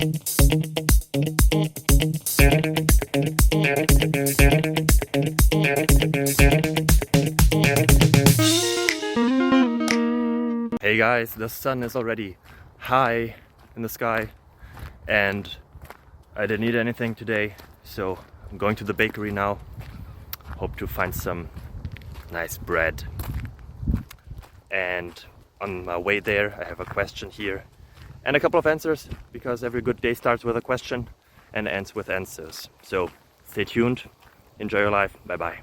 Hey guys, the sun is already high in the sky and I didn't eat anything today, so I'm going to the bakery now. Hope to find some nice bread. And on my way there I have a question here and a couple of answers, because every good day starts with a question and ends with answers. So stay tuned, enjoy your life, bye bye.